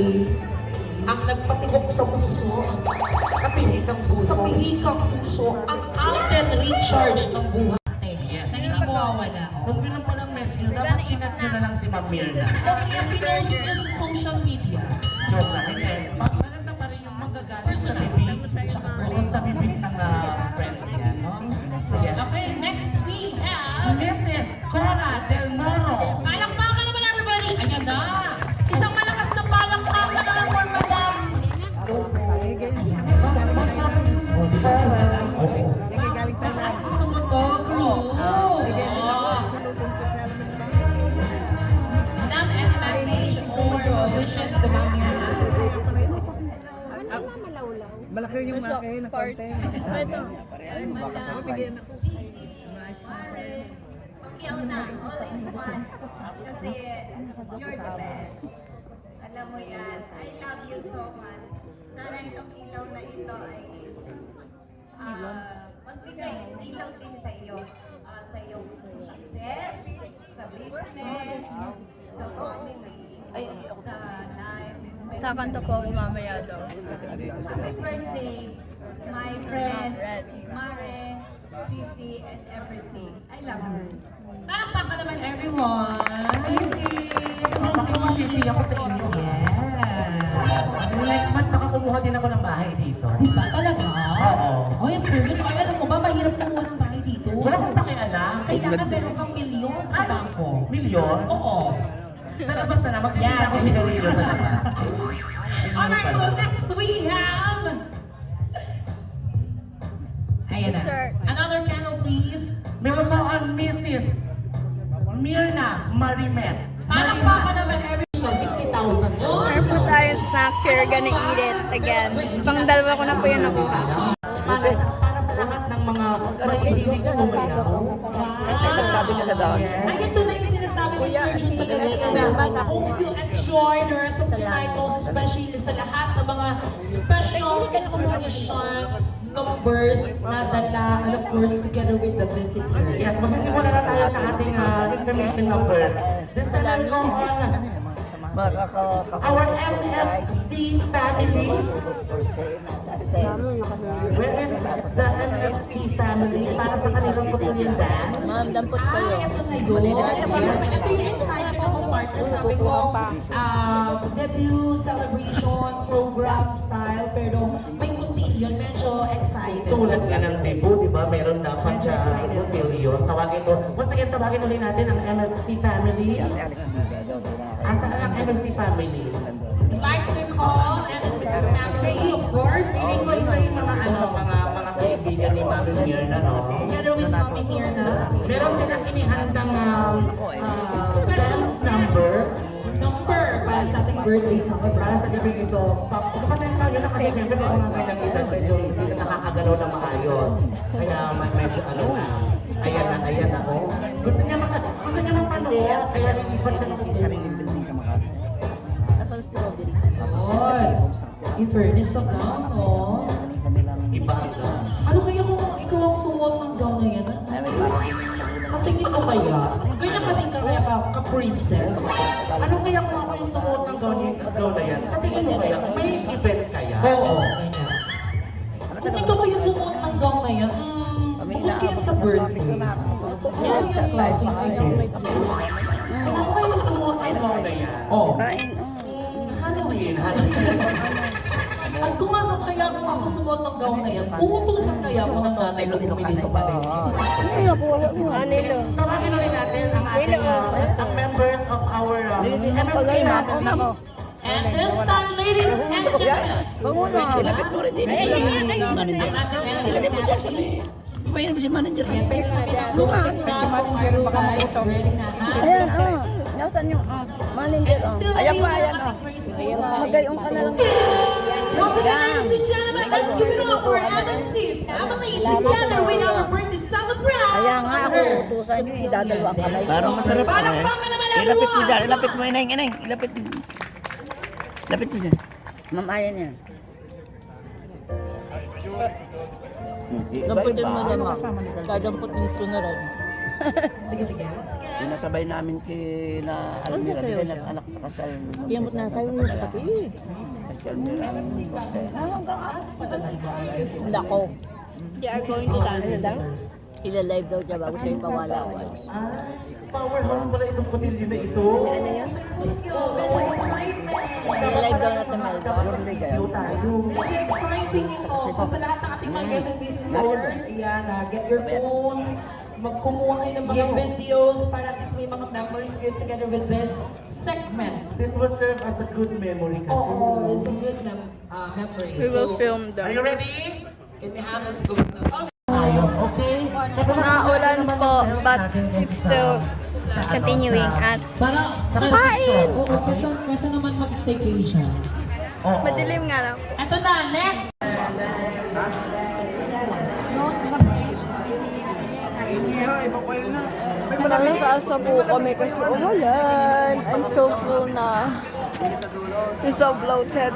family ang nagpatibok sa puso, Sa pihikang puso. sa pihikang puso, ang Alden Richards ng buhay. Yes. Na hindi mawawala. Kung yun lang palang message nyo, dapat chinat nyo na lang si Ma'am Mirna. Kaya pinost niyo sa social media. Joke lang. Hindi. Maganda pa rin yung manggagaling sa bibig. O sa bibig ng friend niya, no? Sige. Okay, next we have... Mrs. Cora Del Moro. Palakpakan naman everybody! Ayan na! Isang malakas na palakpakan naman for Madam! Gusto mo to, crew? Madam, any message or wishes to Ma'am Mirna? Malaki yung akin na konti. Ito. Bigyan ako. Pakyaw na, all in one. Kasi you're the best. Alam mo yan, I love you so much. Sana itong ilaw na ito ay magbigay ilaw din sa iyo. Sa iyong success, sa business, sa family, sa life. Kakanta po ako mamaya daw. Happy birthday, my friend, Mare, Sisi, and everything. I love you. Palakpakan naman everyone! Sisi! Sisi ako sa inyo. Yes! Next month, makakumuha din ako ng bahay dito. Diba talaga? Oo. Oh, yung previous. Ay, alam mo ba, mahirap kumuha ng bahay dito. Wala kong pakialam. Kailangan meron kang milyon sa bangko. Milyon? Oo. Sa labas na naman, yan ako sigarilyo sa labas. Alright, so next we have... Ayan na. Another candle, please. Meron ko on Mrs. Mirna Marimet. Palakpakan naman everyone. 60,000. Meron po tayong snack. We're gonna eat it again. Pang dalawa ko na po yung nakuha. Para sa lahat ng mga mahihilig sumayaw. Nagsabi ka na daw. Ay, ito na yung sinasabi ni Sir Jun Pagkakita. Hope you enjoy the rest of tonight, most especially sa lahat ng mga special information numbers na dala, and of course, together with the visitors. Yes, magsisimula na tayo sa ating information numbers. This time I'll go on our MFC family. Where is the MFC family? Para sa kanilang putulin dance. Ma'am, dampot kayo. Ito na yun. Yes, ito yung excited ako, partner. Sabi ko, debut, celebration, program style, pero may cotillion, medyo excited. Tulad nga ng debut, di ba? Meron dapat siya cotillion. Tawagin mo. Once again, tawagin ulit natin ang MFC family. Asaan ang MFC family? Like to call MFC family, of course. Ito yung mga mga kaibigan ni Mami Mirna, no? Together with Mami Mirna. Meron silang inihandang dance number Para sa ating birthday celebration. para sa gabi ito. Kapasensya nyo na kasi siyempre may mga ganyang edad medyo hindi na nakakagalaw na maayos. Kaya medyo ano na. Ayan na, oh. Gusto niya mapanood, kaya nilipat siya ng sariling building sa mga. Asan strawberry? Oy, in fairness sa gown, no? Iba isa. Ano kaya kung ikaw ang suot ng gown na yan? Sa tingin mo kaya? Ganyan ka din ka kaya ka-princess? Ano kaya kung ako yung sumuot ng gown na yan? Sa tingin mo kaya, may event kaya? Oo, ganyan. Kung ikaw kaya sumuot ng gown na yan, bukod kaya sa birthday. Ano yung klaseng event? Kung ako kayo sumuot ng gown na yan? Oo. Halloween. At kung ano kaya kung ako sumuot ng gown na yan, uutusan kaya ako ng nanay ko bumili sa palengke. Tawagin ulit natin ang ating ang members of our MFC family. And this time, ladies and gentlemen, Ilapit mo rin din. ang ating MFC family. Ibayin mo si manager. Ayan, pero pinag-usap na kung ano guys, ready na ha? Ayan, Nasaan yung manager? And still, Ayan pa, ayan ayan. ang ating crazy people. Magayong ka na lang. Once again, ladies and gentlemen, let's give it up for MFC family together with our birthday celebration. Kaya nga ako, utusan nyo, idadalawa ka na. Parang masarap na eh. Palakpakan naman Ilapit mo everyone! dyan. Ilapit mo, ineng. Ilapit mo. Ilapit mo dyan. Ma'am, ayan yan. Damputin mo dyan, ma'am. Kadamputin ko na rin. Sige, sige. Once again. Pinasabay namin kina Almira. Di ba nag-anak sa kasal? Kiyamot na sa'yo yung kapatid. Kay Almira. Nako. They are going to dance. Ila-live daw siya bago siya yung pawala. Powerhouse pala itong patilyo na ito. Yes, I told you. Medyo exciting. Ila-live daw natin Melba. Video tayo. Medyo exciting ito. So sa lahat ng ating mga guys and business stores, ayan, get your phones, magkumuha kayo ng mga Yes. videos para at least may mga memories kayo together with this segment. This will serve as a good memory kasi. Oo, it's a good memory. We will film Are them. you ready? Can we have us go now? Ayos, okay. Siyempre, mas Naulan maganda po, naman yung but natin it's next still sa continuing at Para, Kain! Oo, kasi naman mag-staycation. Oo. madilim nga lang. Ito na, next! Nasa po kami kasi umulan. I'm so full na. I'm so bloated.